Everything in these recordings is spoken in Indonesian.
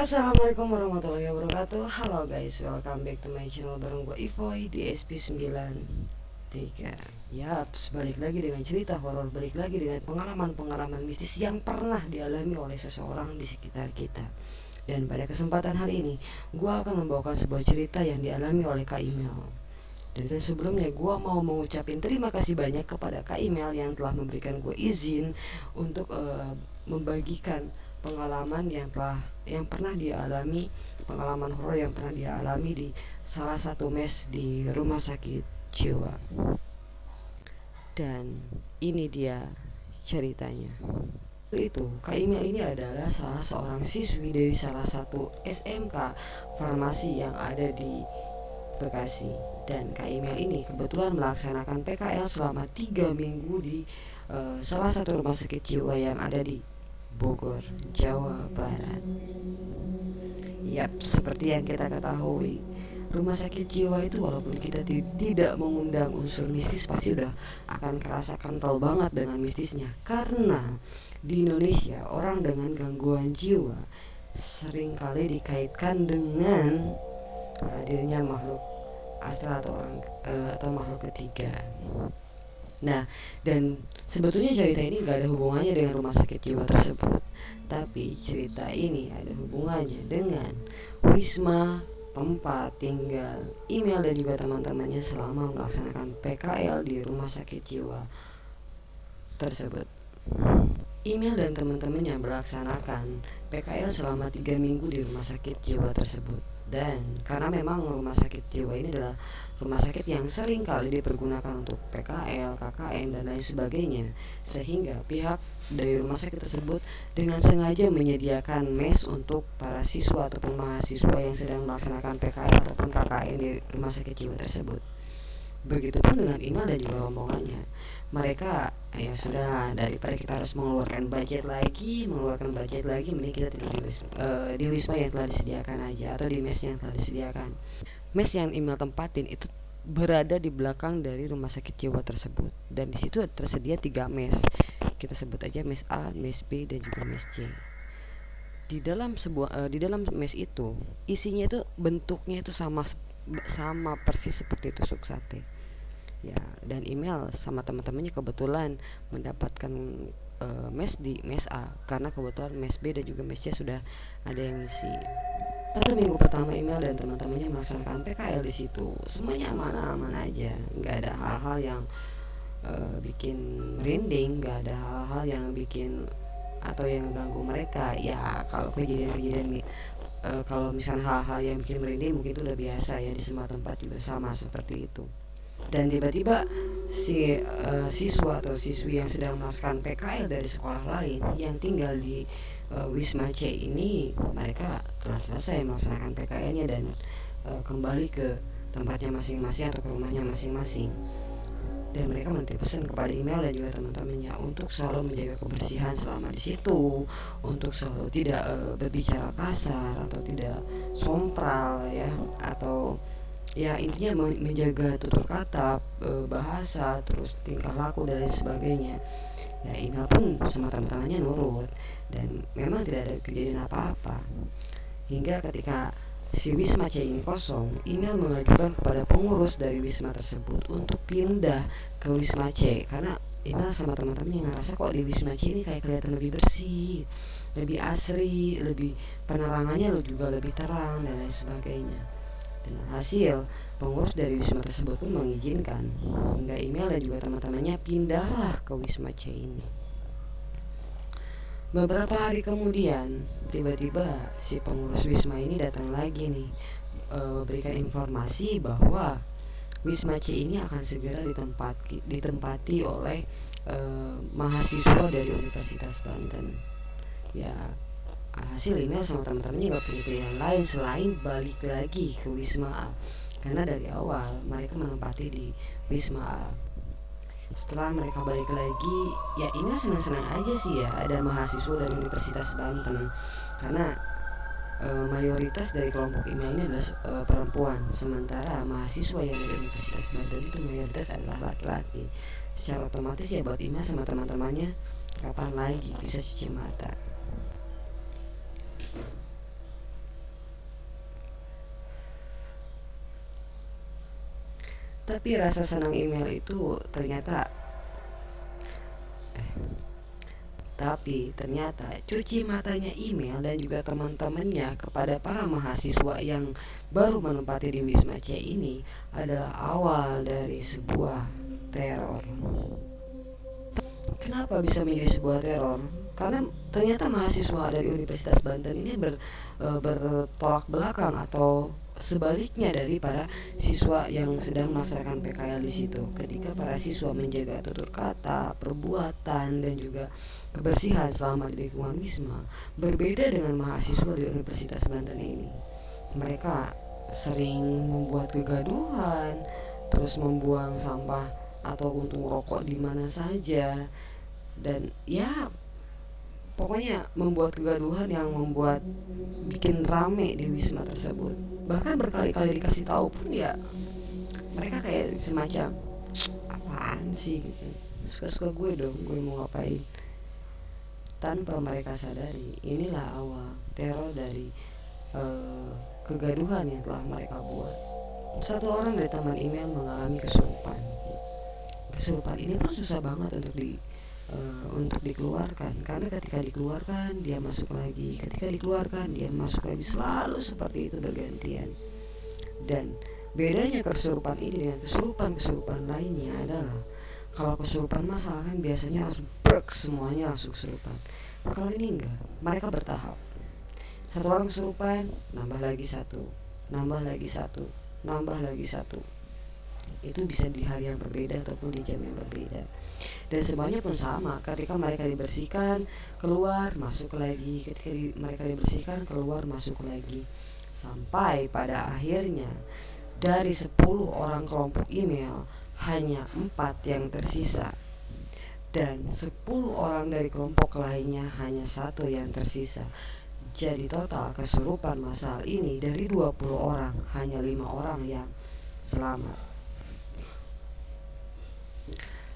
Assalamualaikum warahmatullahi wabarakatuh. Halo guys, welcome back to my channel bareng gue Ivoy di SP93. Yaps, balik lagi dengan cerita horor, balik lagi dengan pengalaman-pengalaman mistis yang pernah dialami oleh seseorang di sekitar kita. Dan pada kesempatan hari ini, gue akan membawakan sebuah cerita yang dialami oleh Kak Imel. Dan sebelumnya gue mau mengucapin terima kasih banyak kepada Kak Imel yang telah memberikan gue izin untuk membagikan pengalaman yang pernah dia alami, pengalaman horor yang pernah dia alami di salah satu mes di rumah sakit jiwa. Dan ini dia ceritanya. Itu Kak Imel ini adalah salah seorang siswi dari salah satu SMK farmasi yang ada di Bekasi. Dan Kak Imel ini kebetulan melaksanakan PKL selama 3 minggu di salah satu rumah sakit jiwa yang ada di Bogor, Jawa Barat. Yap, seperti yang kita ketahui, rumah sakit jiwa itu walaupun kita tidak mengundang unsur mistis, pasti udah akan kerasa kental banget dengan mistisnya. Karena di Indonesia orang dengan gangguan jiwa seringkali dikaitkan dengan hadirnya makhluk astral atau makhluk ketiga. Nah, dan sebetulnya cerita ini gak ada hubungannya dengan rumah sakit jiwa tersebut, tapi cerita ini ada hubungannya dengan Wisma, tempat tinggal Imel dan juga teman-temannya selama melaksanakan PKL di rumah sakit jiwa tersebut. Imel dan teman-temannya melaksanakan PKL selama 3 minggu di rumah sakit jiwa tersebut. Dan karena memang rumah sakit jiwa ini adalah rumah sakit yang sering kali dipergunakan untuk PKL, KKN dan lain sebagainya, sehingga pihak dari rumah sakit tersebut dengan sengaja menyediakan mes untuk para siswa ataupun mahasiswa yang sedang melaksanakan PKL ataupun KKN di rumah sakit jiwa tersebut. Begitupun dengan Imel dan juga rombongannya. Mereka ya sudah, daripada kita harus mengeluarkan budget lagi, mending kita tidur di wisma yang telah disediakan aja, atau di mes yang telah disediakan. Mes yang Imel tempatin itu berada di belakang dari rumah sakit jiwa tersebut, dan di situ tersedia 3 mes. Kita sebut aja mes A, mes B dan juga mes C. Di dalam mes itu isinya itu bentuknya itu sama persis seperti tusuk sate. Ya, dan Imel sama teman-temannya kebetulan mendapatkan mes di mes A, karena kebetulan mes B dan juga mes C sudah ada yang ngisi. 1 minggu pertama Imel dan teman-temannya melaksanakan PKL di situ, semuanya aman-aman aja, nggak ada hal-hal yang bikin merinding, nggak ada hal-hal yang bikin atau yang mengganggu mereka. Ya kalau kejadian-kejadian kalau misalnya hal-hal yang bikin merinding mungkin itu udah biasa ya, di semua tempat juga sama seperti itu. Dan tiba-tiba si siswa atau siswi yang sedang melaksanakan PKL dari sekolah lain yang tinggal di Wisma C ini, mereka telah selesai melaksanakan PKL-nya dan kembali ke tempatnya masing-masing atau ke rumahnya masing-masing. Dan mereka menitip pesan kepada Imel dan juga teman-temannya untuk selalu menjaga kebersihan selama di situ, untuk selalu tidak berbicara kasar atau tidak sompral ya, atau ya intinya menjaga tutur kata, bahasa, terus tingkah laku dan lain sebagainya. Ya Imel pun sama teman-temannya nurut, dan memang tidak ada kejadian apa-apa. Hingga ketika si Wisma C ini kosong, Imel mengajukan kepada pengurus dari Wisma tersebut untuk pindah ke Wisma C, karena Imel sama teman-temannya ngerasa kok di Wisma C ini kayak kelihatan lebih bersih, lebih asri, lebih penerangannya juga lebih terang dan lain sebagainya. Dan hasil, pengurus dari Wisma tersebut pun mengizinkan, hingga Imel dan juga teman-temannya pindahlah ke Wisma C ini. Beberapa hari kemudian, tiba-tiba si pengurus Wisma ini datang lagi nih, memberikan informasi bahwa Wisma C ini akan segera ditempati oleh mahasiswa dari Universitas Banten. Ya, alhasil Imel sama teman-temannya gak punya pilihan lain selain balik lagi ke Wisma A, karena dari awal mereka menempati di Wisma A. Setelah mereka balik lagi, ya Imel senang-senang aja sih ya ada mahasiswa dari Universitas Banten, karena mayoritas dari kelompok Imel ini adalah perempuan, sementara mahasiswa yang dari Universitas Banten itu mayoritas adalah laki-laki. Secara otomatis ya buat Imel sama teman-temannya kapan lagi bisa cuci mata. Tapi rasa senang email itu ternyata cuci matanya email dan juga teman-temannya kepada para mahasiswa yang baru menempati di Wisma C ini adalah awal dari sebuah teror. Kenapa bisa menjadi sebuah teror? Karena ternyata mahasiswa dari Universitas Banten ini bertolak belakang atau sebaliknya dari para siswa yang sedang melaksanakan PKL di situ. Ketika para siswa menjaga tutur kata, perbuatan dan juga kebersihan selama di lingkungan Wisma, berbeda dengan mahasiswa di Universitas Banten ini. Mereka sering membuat kegaduhan, terus membuang sampah atau untung rokok di mana saja, dan ya pokoknya membuat kegaduhan yang membuat bikin rame di wisma tersebut. Bahkan berkali-kali dikasih tahu pun ya mereka kayak semacam apaan sih gitu, suka-suka gue dong, gue mau ngapain. Tanpa mereka sadari, inilah awal teror dari kegaduhan yang telah mereka buat. Satu orang dari taman email mengalami kesurupan. Kesurupan ini pun susah banget untuk dikeluarkan, karena ketika dikeluarkan dia masuk lagi, ketika dikeluarkan dia masuk lagi, selalu seperti itu bergantian. Dan bedanya kesurupan ini dengan kesurupan lainnya adalah kalau kesurupan masal kan biasanya langsung semuanya langsung kesurupan. Kalau ini enggak, mereka bertahap. Satu orang kesurupan, nambah lagi satu, nambah lagi satu, nambah lagi satu. Itu bisa di hari yang berbeda ataupun di jam yang berbeda. Dan semuanya pun sama, ketika mereka dibersihkan keluar masuk lagi, ketika mereka dibersihkan keluar masuk lagi, sampai pada akhirnya dari 10 orang kelompok email hanya 4 yang tersisa, dan 10 orang dari kelompok lainnya hanya 1 yang tersisa. Jadi total kesurupan massal ini dari 20 orang hanya 5 orang yang selamat.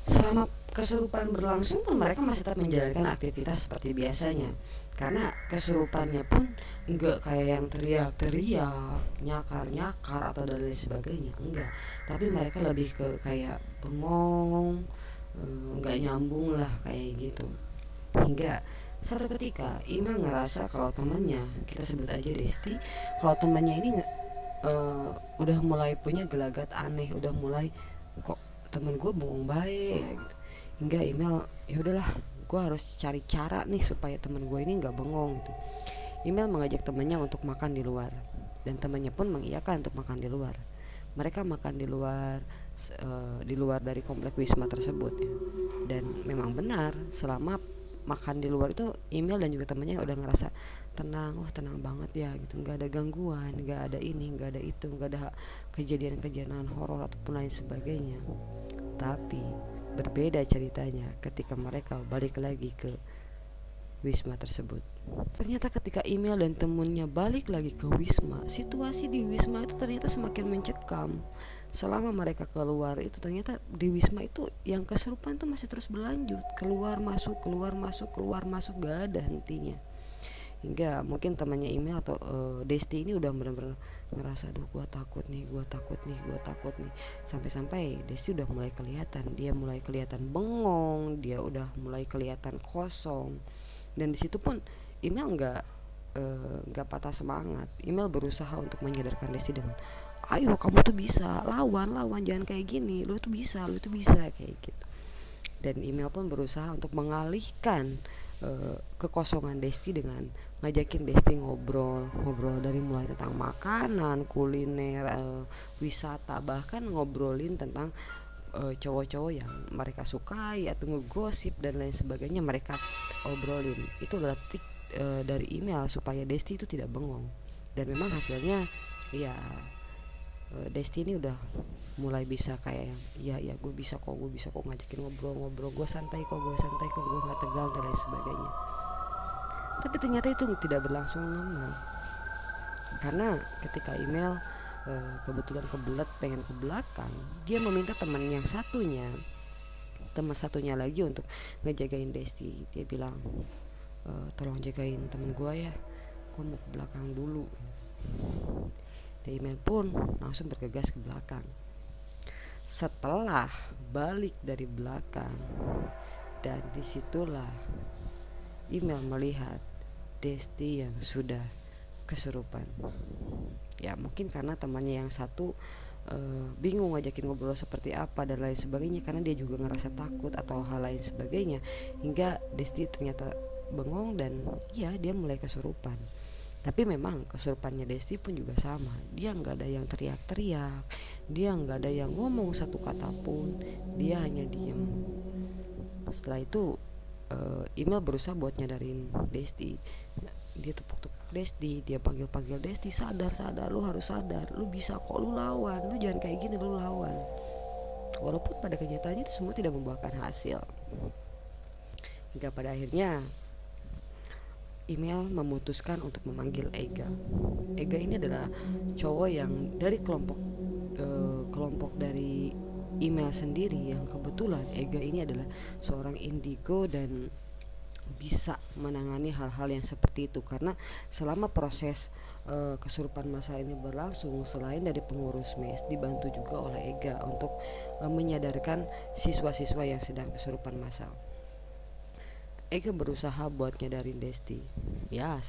Selama kesurupan berlangsung pun mereka masih tetap menjalankan aktivitas seperti biasanya, karena kesurupannya pun enggak kayak yang teriak-teriak, nyakar-nyakar atau dan lain sebagainya, enggak. Tapi mereka lebih ke kayak bengong, enggak nyambung lah kayak gitu. Hingga satu ketika Ima ngerasa kalau temannya, kita sebut aja Desti, kalau temannya ini udah mulai punya gelagat aneh, udah mulai kok temen gue bohong baik gitu. Hingga email, ya udahlah gue harus cari cara nih supaya temen gue ini nggak bengong gitu. Email mengajak temannya untuk makan di luar, dan temannya pun mengiyakan untuk makan di luar. Mereka makan di luar dari komplek wisma tersebut ya. Dan memang benar, selama makan di luar itu email dan juga temannya udah ngerasa tenang, tenang banget ya gitu, nggak ada gangguan, nggak ada ini, nggak ada itu, nggak ada kejadian-kejadian horor ataupun lain sebagainya. Tapi berbeda ceritanya ketika mereka balik lagi ke wisma tersebut. Ternyata ketika email dan temennya balik lagi ke wisma, situasi di wisma itu ternyata semakin mencekam. Selama mereka keluar itu ternyata di wisma itu yang kesurupan tuh masih terus berlanjut, keluar masuk, keluar masuk, keluar masuk, gak ada hentinya. Hingga mungkin temannya email atau Desti ini udah benar-benar ngerasa, aduh gue takut nih, sampai-sampai Desti udah mulai kelihatan, dia mulai kelihatan bengong, dia udah mulai kelihatan kosong. Dan di situ pun email nggak patah semangat. Email berusaha untuk menyadarkan Desti dengan, ayo kamu tuh bisa, lawan jangan kayak gini, lu tuh bisa kayak gitu. Dan email pun berusaha untuk mengalihkan kekosongan Desti dengan ngajakin Desti ngobrol dari mulai tentang makanan, kuliner, wisata, bahkan ngobrolin tentang cowok-cowok yang mereka sukai atau ngegosip dan lain sebagainya, mereka obrolin. Itu adalah trik dari email supaya Desti itu tidak bengong. Dan memang hasilnya ya, Desti ini udah mulai bisa kayak yang ya gue bisa kok ngajakin ngobrol, gue santai kok, gue nggak tegang dan lain sebagainya. Tapi ternyata itu tidak berlangsung lama, karena ketika email kebetulan kebelet pengen ke belakang, dia meminta teman satunya lagi untuk ngejagain Desti. Dia bilang, tolong jagain temen gue ya, gue mau ke belakang dulu. Dan email pun langsung bergegas ke belakang. setelah balik dari belakang, dan disitulah email melihat Desti yang sudah kesurupan. Ya mungkin karena temannya yang satu bingung ngajakin ngobrol seperti apa dan lain sebagainya, karena dia juga ngerasa takut atau hal lain sebagainya, hingga Desti ternyata bengong dan ya dia mulai kesurupan. Tapi memang kesurupannya Desti pun juga sama, dia nggak ada yang teriak-teriak, dia nggak ada yang ngomong satu kata pun, dia hanya diem. Setelah itu email berusaha buat nyadarin Desti. Dia tepuk-tepuk Desti, dia panggil-panggil Desti, sadar, lu harus sadar, lu bisa kok, lu lawan, lu jangan kayak gini, lu lawan. Walaupun pada kenyataannya itu semua tidak membuahkan hasil, hingga pada akhirnya email memutuskan untuk memanggil Ega. Ega ini adalah cowok yang dari kelompok dari email sendiri, yang kebetulan Ega ini adalah seorang indigo dan bisa menangani hal-hal yang seperti itu, karena selama proses kesurupan massal ini berlangsung, selain dari pengurus mes dibantu juga oleh Ega untuk menyadarkan siswa-siswa yang sedang kesurupan massal. Ega berusaha buat nyadarin Desti, ya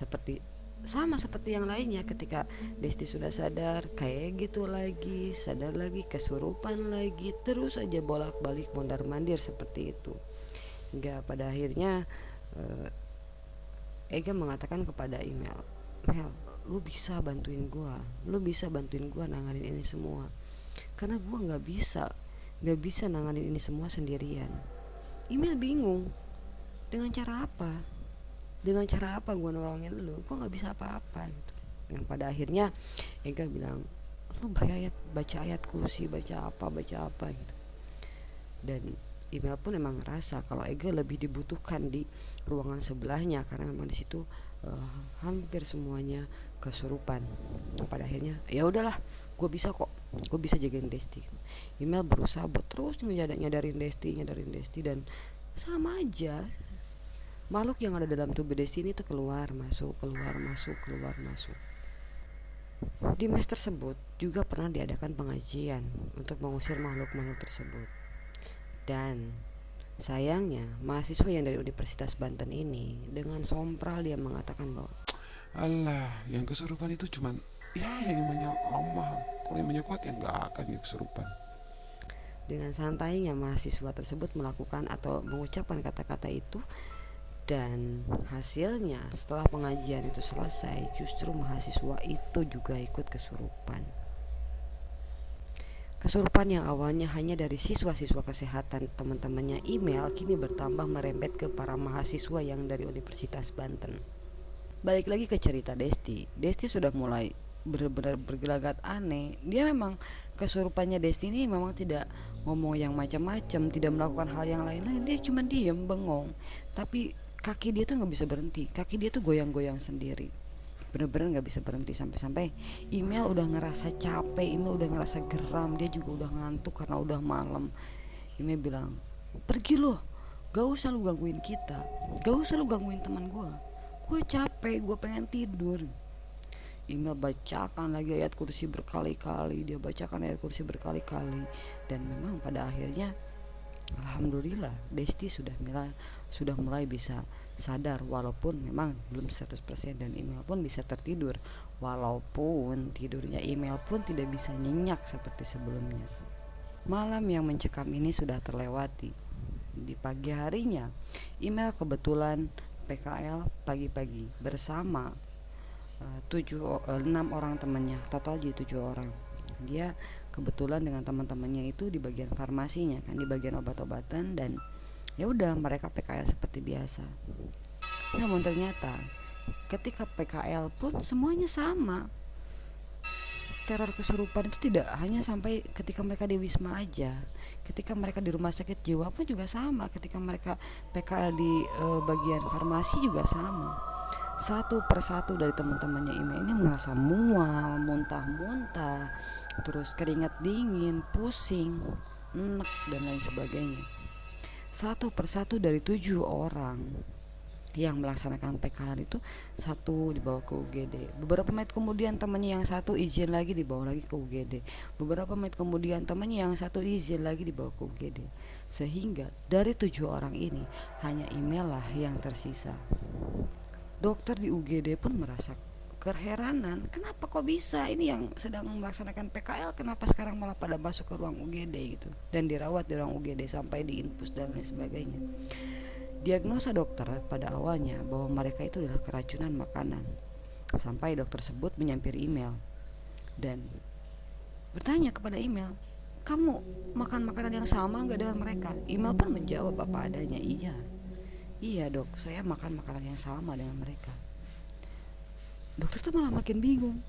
sama seperti yang lainnya. Ketika Desti sudah sadar, kayak gitu lagi, sadar lagi, kesurupan lagi, terus aja bolak-balik mondar-mandir seperti itu. Hingga pada akhirnya Ega mengatakan kepada email, Mel, lu bisa bantuin gua nanganin ini semua, karena gua nggak bisa nanganin ini semua sendirian. Email bingung, dengan cara apa gue nolongin lu, gue nggak bisa apa-apa gitu. Yang pada akhirnya Ega bilang, lu baca ayat kursi, baca apa gitu. Dan email pun emang ngerasa kalau Ega lebih dibutuhkan di ruangan sebelahnya, karena memang di situ hampir semuanya kesurupan. Pada akhirnya ya udahlah, gue bisa jagain Desti. Email berusaha buat terus nyadarin Desti, dan sama aja, makhluk yang ada dalam tubuh Desti ini tuh keluar masuk. Di mes tersebut juga pernah diadakan pengajian untuk mengusir makhluk-makhluk tersebut. Dan sayangnya mahasiswa yang dari Universitas Banten ini dengan sompral dia mengatakan bahwa Alah, yang kesurupan itu cuman yang namanya lemah. Kalau yang namanya kuat ya nggak akan ya kesurupan. dengan santainya mahasiswa tersebut melakukan atau mengucapkan kata-kata itu. Dan hasilnya setelah pengajian itu selesai, justru mahasiswa itu juga ikut kesurupan. Kesurupan yang awalnya hanya dari siswa-siswa kesehatan teman-temannya email, kini bertambah merembet ke para mahasiswa yang dari Universitas Banten. Balik lagi ke cerita Desti. Desti sudah mulai benar-benar bergelagat aneh. Dia memang kesurupannya Desti ini memang tidak ngomong yang macam-macam, tidak melakukan hal yang lain-lain. Dia cuma diem bengong. Tapi kaki dia tuh nggak bisa berhenti, kaki dia tuh goyang-goyang sendiri, bener-bener nggak bisa berhenti, sampai email udah ngerasa capek, email udah ngerasa geram, dia juga udah ngantuk karena udah malam. Email bilang, pergi loh, gak usah lu gangguin kita, gak usah lu gangguin teman gue capek, gue pengen tidur. Email bacakan lagi ayat kursi berkali-kali, dan memang pada akhirnya alhamdulillah Desti sudah mulai bisa sadar, walaupun memang belum 100%, dan email pun bisa tertidur, walaupun tidurnya email pun tidak bisa nyenyak seperti sebelumnya. Malam yang mencekam ini sudah terlewati. Di pagi harinya email kebetulan PKL pagi-pagi bersama 6 orang temannya, total jadi 7 orang. Dia kebetulan dengan teman-temannya itu di bagian farmasinya kan, di bagian obat-obatan, dan ya udah mereka PKL seperti biasa. Namun ternyata ketika PKL pun semuanya sama. Teror kesurupan itu tidak hanya sampai ketika mereka di Wisma aja, ketika mereka di rumah sakit jiwa pun juga sama, ketika mereka PKL di bagian farmasi juga sama. Satu persatu dari teman-temannya ini merasa mual, muntah-muntah, terus keringat dingin, pusing, enek, dan lain sebagainya. Satu persatu dari 7 orang yang melaksanakan PKL itu satu dibawa ke UGD. Beberapa menit kemudian temannya yang satu izin lagi dibawa lagi ke UGD. Beberapa menit kemudian temannya yang satu izin lagi dibawa ke UGD. Sehingga dari 7 orang ini hanya email lah yang tersisa. Dokter di UGD pun merasa keheranan, kenapa kok bisa ini yang sedang melaksanakan PKL kenapa sekarang malah pada masuk ke ruang UGD gitu dan dirawat di ruang UGD sampai diinfus dan lain sebagainya. Diagnosa dokter pada awalnya bahwa mereka itu adalah keracunan makanan, sampai dokter tersebut menyampiri email dan bertanya kepada email, kamu makan makanan yang sama nggak dengan mereka? Email pun menjawab apa adanya, iya dok, saya makan makanan yang sama dengan mereka. Dokter tuh malah makin bingung,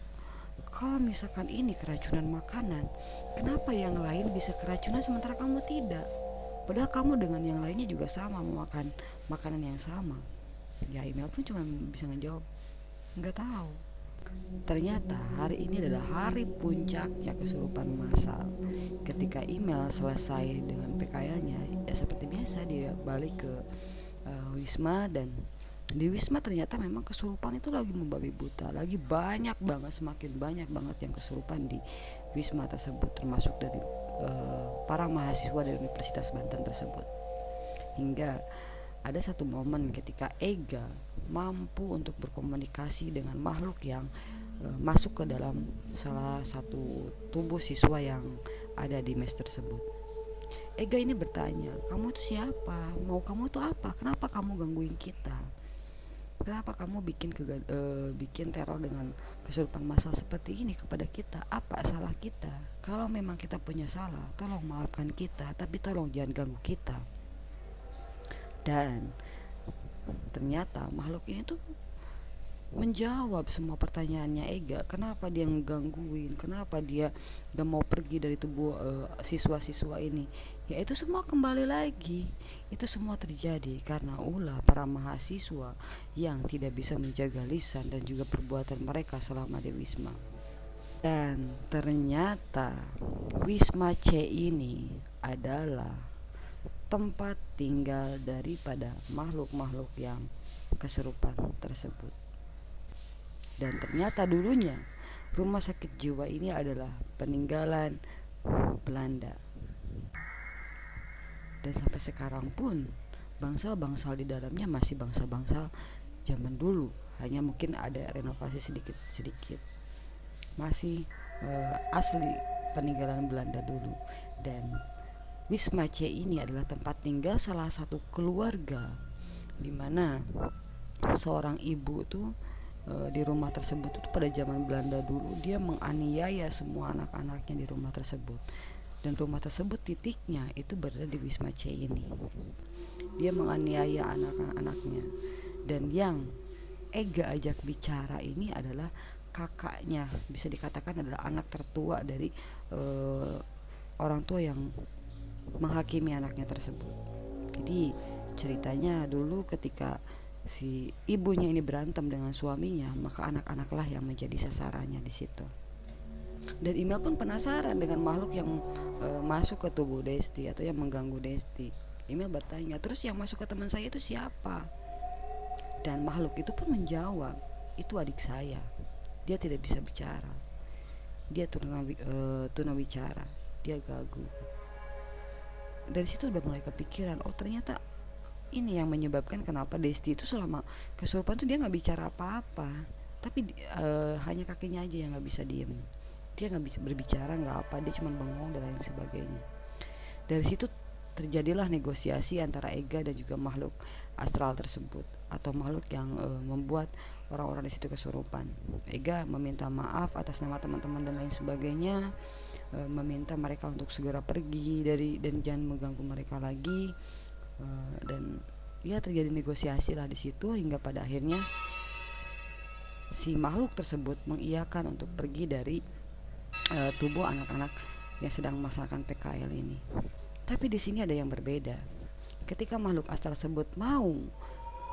kalau misalkan ini keracunan makanan, kenapa yang lain bisa keracunan sementara kamu tidak? Padahal kamu dengan yang lainnya juga sama memakan makanan yang sama. Ya email pun cuma bisa ngejawab nggak tahu. Ternyata hari ini adalah hari puncaknya kesurupan massal. Ketika email selesai dengan PKL-nya, ya seperti biasa dia balik ke Wisma, dan di Wisma ternyata memang kesurupan itu lagi membabi buta, lagi banyak banget, semakin banyak banget yang kesurupan di Wisma tersebut, termasuk dari para mahasiswa dari Universitas Banten tersebut. Hingga ada satu momen ketika Ega mampu untuk berkomunikasi dengan makhluk yang masuk ke dalam salah satu tubuh siswa yang ada di mes tersebut. Ega ini bertanya, kamu itu siapa? Mau kamu itu apa? Kenapa kamu gangguin kita? Kenapa kamu bikin teror dengan kesurupan massal seperti ini kepada kita? Apa salah kita? Kalau memang kita punya salah, tolong maafkan kita, tapi tolong jangan ganggu kita. Dan ternyata makhluk ini tuh menjawab semua pertanyaannya Ega. Kenapa dia ngegangguin, kenapa dia gak mau pergi dari tubuh siswa-siswa ini. Ya itu semua kembali lagi, itu semua terjadi karena ulah para mahasiswa yang tidak bisa menjaga lisan dan juga perbuatan mereka selama di Wisma. Dan ternyata Wisma C ini adalah tempat tinggal daripada makhluk-makhluk yang kesurupan tersebut. Dan ternyata dulunya rumah sakit jiwa ini adalah peninggalan Belanda. Dan sampai sekarang pun bangsal-bangsal di dalamnya masih bangsal-bangsal zaman dulu, hanya mungkin ada renovasi sedikit-sedikit. Masih asli peninggalan Belanda dulu. Dan Wisma C ini adalah tempat tinggal salah satu keluarga di mana seorang ibu tuh di rumah tersebut itu pada zaman Belanda dulu dia menganiaya semua anak-anaknya di rumah tersebut. Dan rumah tersebut titiknya itu berada di Wisma C ini. Dia menganiaya anak-anaknya. Dan yang Ega ajak bicara ini adalah kakaknya, bisa dikatakan adalah anak tertua dari orang tua yang menghakimi anaknya tersebut. Jadi ceritanya dulu ketika si ibunya ini berantem dengan suaminya, maka anak-anaklah yang menjadi sasarannya di situ. Dan Email pun penasaran dengan makhluk yang masuk ke tubuh Desti atau yang mengganggu Desti. Email bertanya, terus yang masuk ke teman saya itu siapa? Dan makhluk itu pun menjawab, itu adik saya. Dia tidak bisa bicara. Dia tunawicara. Dia gagu. Dari situ udah mulai kepikiran, oh ternyata ini yang menyebabkan kenapa Desti itu selama kesurupan tuh dia nggak bicara apa-apa, tapi hanya kakinya aja yang nggak bisa diem. Dia nggak bisa berbicara, nggak apa, dia cuma bengong dan lain sebagainya. Dari situ terjadilah negosiasi antara Ega dan juga makhluk astral tersebut atau makhluk yang membuat orang-orang di situ kesurupan. Ega meminta maaf atas nama teman-teman dan lain sebagainya, meminta mereka untuk segera pergi dan jangan mengganggu mereka lagi. Dan ya terjadi negosiasi lah di situ hingga pada akhirnya si makhluk tersebut mengiyakan untuk pergi dari tubuh anak-anak yang sedang melaksanakan PKL ini. Tapi di sini ada yang berbeda. Ketika makhluk astral tersebut mau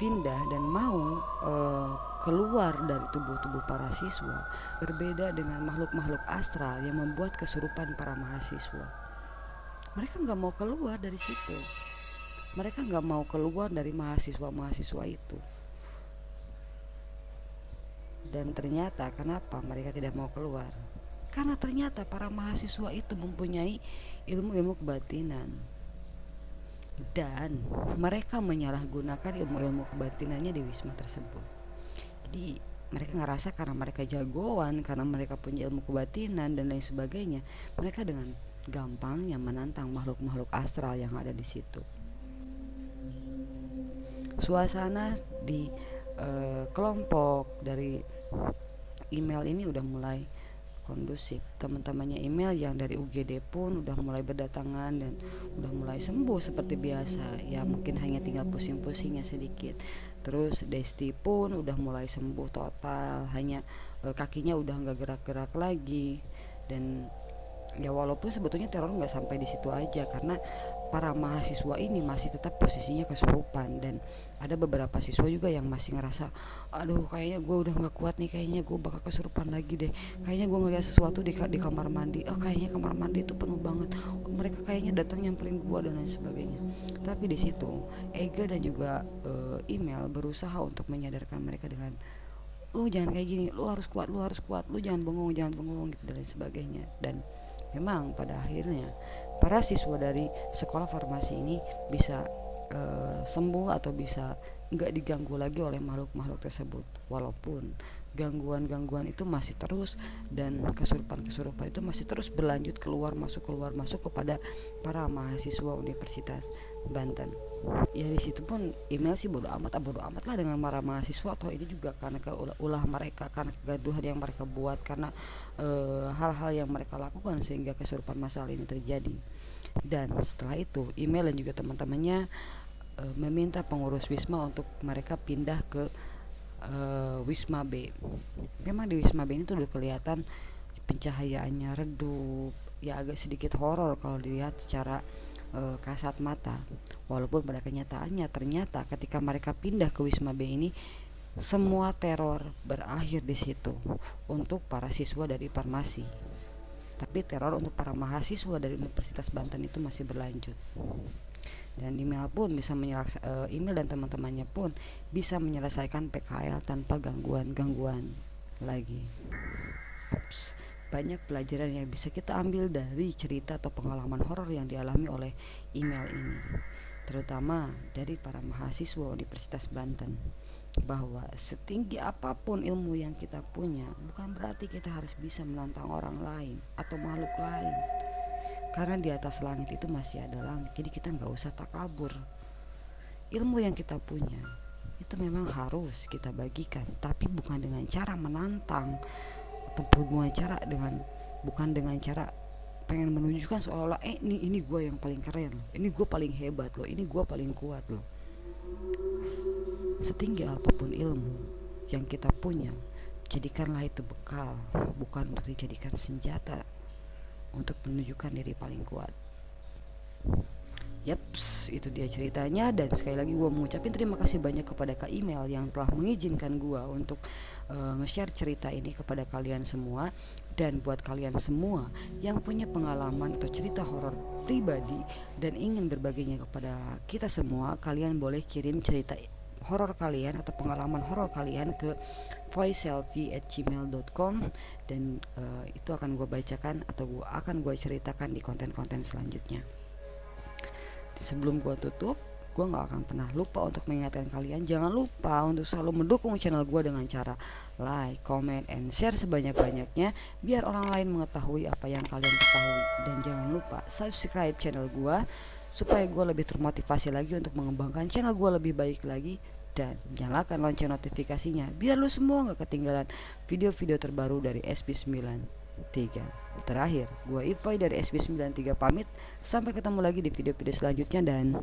pindah dan mau keluar dari tubuh-tubuh para siswa, berbeda dengan makhluk-makhluk astral yang membuat kesurupan para mahasiswa. Mereka nggak mau keluar dari situ. Mereka nggak mau keluar dari mahasiswa-mahasiswa itu. Dan ternyata kenapa mereka tidak mau keluar? Karena ternyata para mahasiswa itu mempunyai ilmu-ilmu kebatinan, dan mereka menyalahgunakan ilmu-ilmu kebatinannya di wisma tersebut. Jadi mereka ngerasa karena mereka jagoan, karena mereka punya ilmu kebatinan dan lain sebagainya, mereka dengan gampangnya menantang makhluk-makhluk astral yang ada di situ. Suasana di kelompok dari email ini udah mulai kondusif. Teman-temannya email yang dari UGD pun udah mulai berdatangan dan udah mulai sembuh seperti biasa. Ya mungkin hanya tinggal pusing-pusingnya sedikit. Terus Desti pun udah mulai sembuh total, hanya kakinya udah nggak gerak-gerak lagi. Dan ya walaupun sebetulnya teror nggak sampai di situ aja, karena para mahasiswa ini masih tetap posisinya kesurupan, dan ada beberapa siswa juga yang masih ngerasa, aduh kayaknya gue udah nggak kuat nih, kayaknya gue bakal kesurupan lagi deh, kayaknya gue ngeliat sesuatu di kamar mandi, oh kayaknya kamar mandi itu penuh banget, mereka kayaknya datang nyamperin gue dan lain sebagainya. Tapi di situ Ega dan juga email berusaha untuk menyadarkan mereka dengan, lu jangan kayak gini, lu harus kuat, lu jangan bengong gitu dan lain sebagainya. Dan memang pada akhirnya para siswa dari sekolah farmasi ini bisa sembuh atau bisa nggak diganggu lagi oleh makhluk-makhluk tersebut, walaupun gangguan-gangguan itu masih terus dan kesurupan-kesurupan itu masih terus berlanjut keluar masuk kepada para mahasiswa Universitas Banten. Ya di situ pun email sih bodo amat lah dengan para mahasiswa, atau ini juga karena ulah mereka, karena kegaduhan yang mereka buat, karena hal-hal yang mereka lakukan sehingga kesurupan massal ini terjadi. Dan setelah itu email dan juga teman-temannya meminta pengurus Wisma untuk mereka pindah ke Wisma B. Memang di Wisma B ini tuh udah kelihatan pencahayaannya redup, ya agak sedikit horor kalau dilihat secara kasat mata. Walaupun pada kenyataannya ternyata ketika mereka pindah ke Wisma B ini, semua teror berakhir di situ untuk para siswa dari farmasi. Tapi teror untuk para mahasiswa dari Universitas Banten itu masih berlanjut. Dan email dan teman-temannya pun bisa menyelesaikan PKL tanpa gangguan lagi. Banyak pelajaran yang bisa kita ambil dari cerita atau pengalaman horor yang dialami oleh email ini, terutama dari para mahasiswa Universitas Banten, bahwa setinggi apapun ilmu yang kita punya, bukan berarti kita harus bisa menantang orang lain atau makhluk lain. Karena di atas langit itu masih ada langit, jadi kita gak usah takabur. Ilmu yang kita punya itu memang harus kita bagikan, tapi bukan dengan cara menantang, atau bukan dengan cara pengen menunjukkan seolah-olah ini gue yang paling keren, ini gue paling hebat loh, ini gue paling kuat loh. Setinggi apapun ilmu yang kita punya, jadikanlah itu bekal, bukan untuk dijadikan senjata untuk menunjukkan diri paling kuat. Yaps, itu dia ceritanya. Dan sekali lagi gue mengucapkan terima kasih banyak kepada Kak Email yang telah mengizinkan gue untuk nge-share cerita ini kepada kalian semua. Dan buat kalian semua yang punya pengalaman atau cerita horor pribadi dan ingin berbaginya kepada kita semua, kalian boleh kirim cerita horor kalian atau pengalaman horor kalian ke voiceselfie@gmail.com, dan itu akan gue bacakan atau akan gue ceritakan di konten-konten selanjutnya. Sebelum gue tutup, gue gak akan pernah lupa untuk mengingatkan kalian, jangan lupa untuk selalu mendukung channel gue dengan cara like, comment, and share sebanyak-banyaknya biar orang lain mengetahui apa yang kalian ketahui. Dan jangan lupa subscribe channel gue supaya gue lebih termotivasi lagi untuk mengembangkan channel gue lebih baik lagi, dan nyalakan lonceng notifikasinya biar lu semua gak ketinggalan video-video terbaru dari SB93. Terakhir, gue Ivoy dari SB93 pamit, sampai ketemu lagi di video-video selanjutnya dan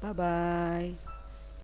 bye bye.